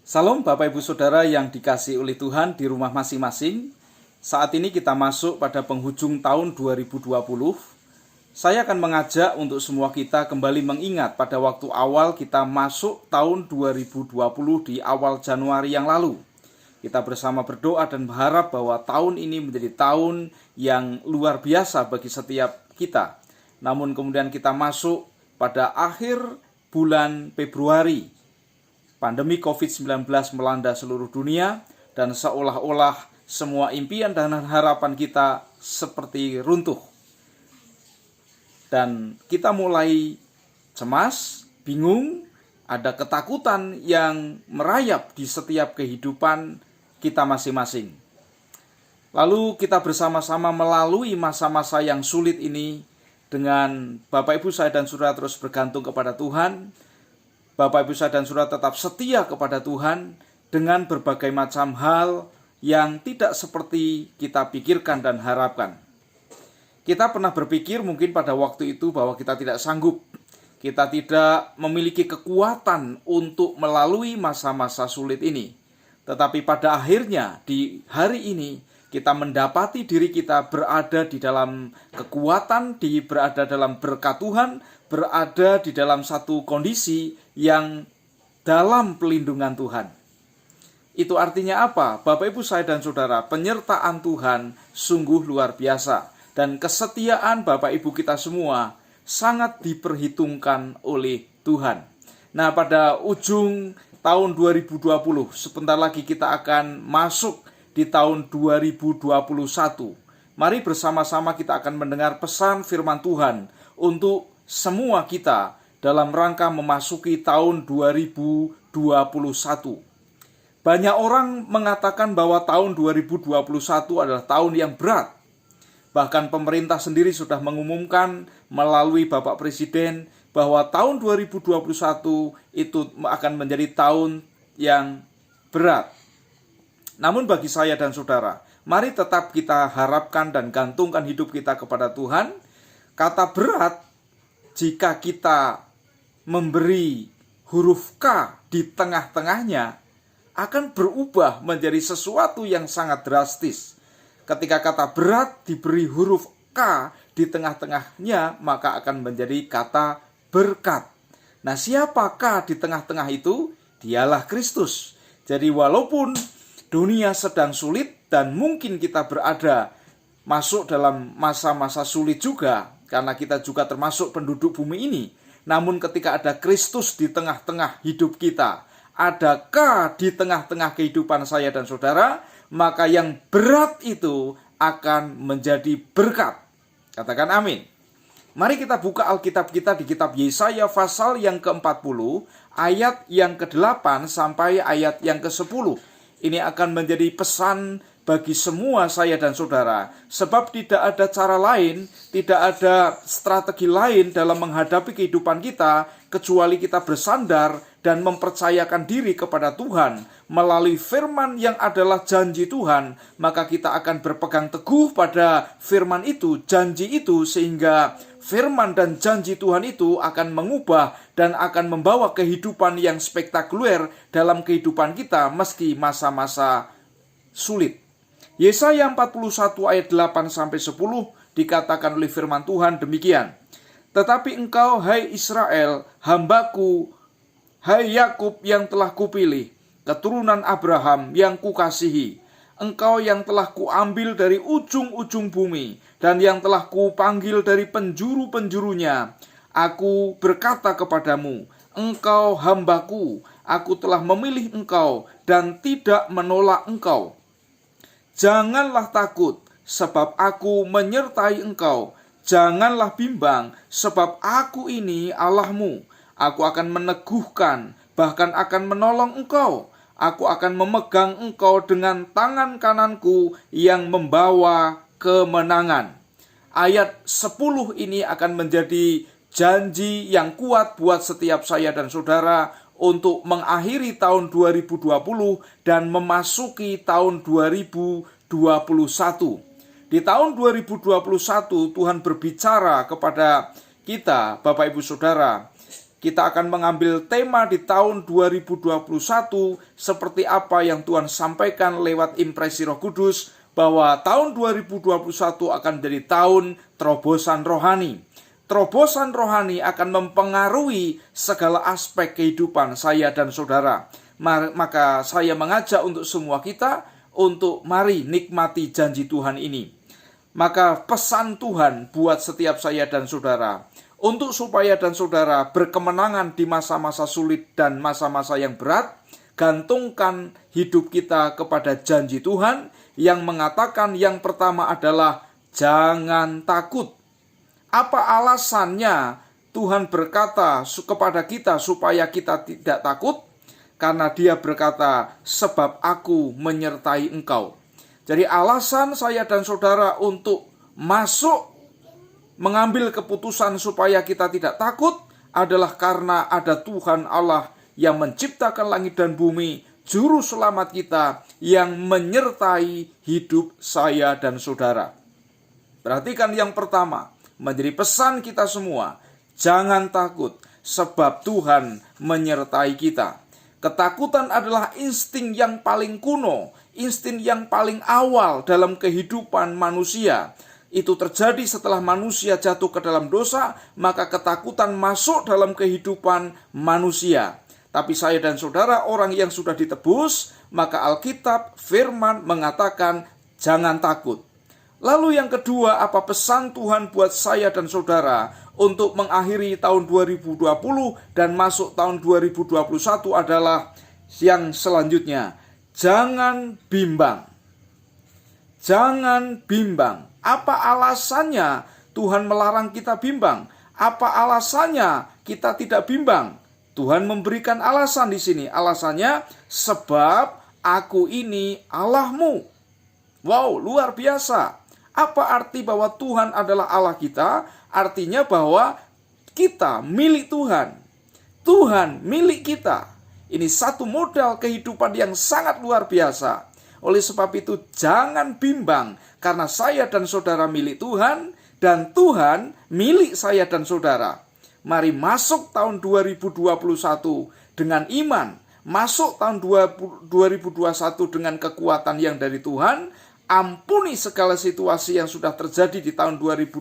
Salam Bapak Ibu Saudara yang dikasihi oleh Tuhan di rumah masing-masing. Saat ini kita masuk pada penghujung tahun 2020. Saya akan mengajak untuk semua kita kembali mengingat pada waktu awal kita masuk tahun 2020 di awal Januari yang lalu. Kita bersama berdoa dan berharap bahwa tahun ini menjadi tahun yang luar biasa bagi setiap kita. Namun kemudian kita masuk pada akhir bulan Februari. Pandemi COVID-19 melanda seluruh dunia dan seolah-olah semua impian dan harapan kita seperti runtuh. Dan kita mulai cemas, bingung, ada ketakutan yang merayap di setiap kehidupan kita masing-masing. Lalu kita bersama-sama melalui masa-masa yang sulit ini dengan Bapak Ibu saya dan Saudara terus bergantung kepada Tuhan. Bapak Ibu saya dan Saudara tetap setia kepada Tuhan dengan berbagai macam hal yang tidak seperti kita pikirkan dan harapkan. Kita pernah berpikir mungkin pada waktu itu bahwa kita tidak sanggup. Kita tidak memiliki kekuatan untuk melalui masa-masa sulit ini. Tetapi pada akhirnya di hari ini kita mendapati diri kita berada di dalam kekuatan, berada dalam berkat Tuhan, berada di dalam satu kondisi yang dalam pelindungan Tuhan. Itu artinya apa? Bapak Ibu saya dan Saudara, penyertaan Tuhan sungguh luar biasa. Dan kesetiaan Bapak Ibu kita semua sangat diperhitungkan oleh Tuhan. Nah, pada ujung tahun 2020, sebentar lagi kita akan masuk di tahun 2021. Mari bersama-sama kita akan mendengar pesan firman Tuhan untuk semua kita dalam rangka memasuki tahun 2021. Banyak orang mengatakan bahwa tahun 2021 adalah tahun yang berat. Bahkan pemerintah sendiri sudah mengumumkan melalui Bapak Presiden bahwa tahun 2021 itu akan menjadi tahun yang berat. Namun bagi saya dan saudara, mari tetap kita harapkan dan gantungkan hidup kita kepada Tuhan. Kata berat, jika kita memberi huruf K di tengah-tengahnya, akan berubah menjadi sesuatu yang sangat drastis. Ketika kata berat diberi huruf K di tengah-tengahnya, maka akan menjadi kata berkat. Nah, siapa K di tengah-tengah itu? Dialah Kristus. Jadi walaupun dunia sedang sulit dan mungkin kita berada masuk dalam masa-masa sulit juga, karena kita juga termasuk penduduk bumi ini. Namun ketika ada Kristus di tengah-tengah hidup kita, ada K di tengah-tengah kehidupan saya dan saudara, maka yang berat itu akan menjadi berkat. Katakan amin. Mari kita buka Alkitab kita di kitab Yesaya pasal yang ke-40, ayat yang ke-8 sampai ayat yang ke-10. Ini akan menjadi pesan bagi semua saya dan saudara. Sebab tidak ada cara lain, tidak ada strategi lain dalam menghadapi kehidupan kita, kecuali kita bersandar dan mempercayakan diri kepada Tuhan. Melalui firman yang adalah janji Tuhan, maka kita akan berpegang teguh pada firman itu, janji itu, sehingga firman dan janji Tuhan itu akan mengubah dan akan membawa kehidupan yang spektakuler dalam kehidupan kita meski masa-masa sulit. Yesaya 41 ayat 8-10 dikatakan oleh firman Tuhan demikian. Tetapi engkau, hai Israel, hambaku, hai Yakub yang telah kupilih, keturunan Abraham yang kukasihi, engkau yang telah kuambil dari ujung-ujung bumi, dan yang telah kupanggil dari penjuru-penjurunya. Aku berkata kepadamu, engkau hambaku, aku telah memilih engkau dan tidak menolak engkau. Janganlah takut, sebab aku menyertai engkau. Janganlah bimbang, sebab aku ini Allahmu. Aku akan meneguhkan, bahkan akan menolong engkau. Aku akan memegang engkau dengan tangan kananku yang membawa kemenangan. Ayat 10 ini akan menjadi janji yang kuat buat setiap saya dan saudara untuk mengakhiri tahun 2020 dan memasuki tahun 2021. Di tahun 2021 Tuhan berbicara kepada kita, Bapak Ibu Saudara. Kita akan mengambil tema di tahun 2021 seperti apa yang Tuhan sampaikan lewat impresi Roh Kudus, bahwa tahun 2021 akan menjadi tahun terobosan rohani. Terobosan rohani akan mempengaruhi segala aspek kehidupan saya dan saudara. Maka saya mengajak untuk semua kita untuk mari nikmati janji Tuhan ini. Maka pesan Tuhan buat setiap saya dan saudara, untuk supaya dan saudara berkemenangan di masa-masa sulit dan masa-masa yang berat, gantungkan hidup kita kepada janji Tuhan yang mengatakan yang pertama adalah jangan takut. Apa alasannya Tuhan berkata kepada kita supaya kita tidak takut? Karena Dia berkata, sebab aku menyertai engkau. Jadi alasan saya dan saudara untuk masuk mengambil keputusan supaya kita tidak takut adalah karena ada Tuhan Allah yang menciptakan langit dan bumi, juru selamat kita yang menyertai hidup saya dan saudara. Perhatikan yang pertama, menjadi pesan kita semua, jangan takut sebab Tuhan menyertai kita. Ketakutan adalah insting yang paling kuno, insting yang paling awal dalam kehidupan manusia. Itu terjadi setelah manusia jatuh ke dalam dosa, maka ketakutan masuk dalam kehidupan manusia. Tapi saya dan saudara orang yang sudah ditebus, maka Alkitab firman mengatakan jangan takut. Lalu yang kedua, apa pesan Tuhan buat saya dan saudara untuk mengakhiri tahun 2020 dan masuk tahun 2021 adalah yang selanjutnya. Jangan bimbang. Jangan bimbang. Apa alasannya Tuhan melarang kita bimbang? Apa alasannya kita tidak bimbang? Tuhan memberikan alasan di sini. Alasannya, sebab aku ini Allahmu. Wow, luar biasa. Apa arti bahwa Tuhan adalah Allah kita? Artinya bahwa kita milik Tuhan. Tuhan milik kita. Ini satu modal kehidupan yang sangat luar biasa. Oleh sebab itu jangan bimbang, karena saya dan saudara milik Tuhan, dan Tuhan milik saya dan saudara. Mari masuk tahun 2021 dengan iman. Masuk tahun 2021 dengan kekuatan yang dari Tuhan. Ampuni segala situasi yang sudah terjadi di tahun 2020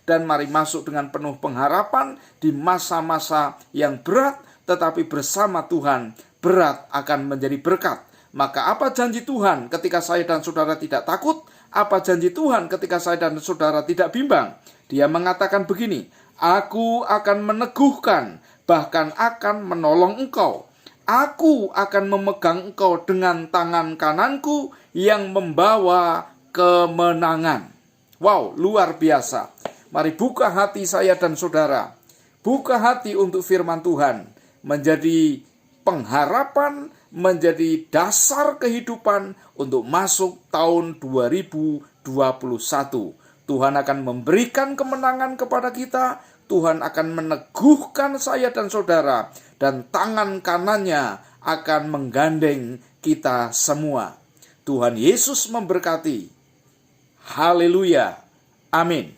dan mari masuk dengan penuh pengharapan di masa-masa yang berat, tetapi bersama Tuhan berat akan menjadi berkat. Maka apa janji Tuhan ketika saya dan saudara tidak takut? Apa janji Tuhan ketika saya dan saudara tidak bimbang? Dia mengatakan begini, aku akan meneguhkan, bahkan akan menolong engkau. Aku akan memegang engkau dengan tangan kananku yang membawa kemenangan. Wow, luar biasa. Mari buka hati saya dan saudara. Buka hati untuk firman Tuhan. Menjadi pengharapan, menjadi dasar kehidupan untuk masuk tahun 2021. Tuhan akan memberikan kemenangan kepada kita. Tuhan akan meneguhkan saya dan saudara, dan tangan kanannya akan menggandeng kita semua. Tuhan Yesus memberkati. Haleluya. Amin.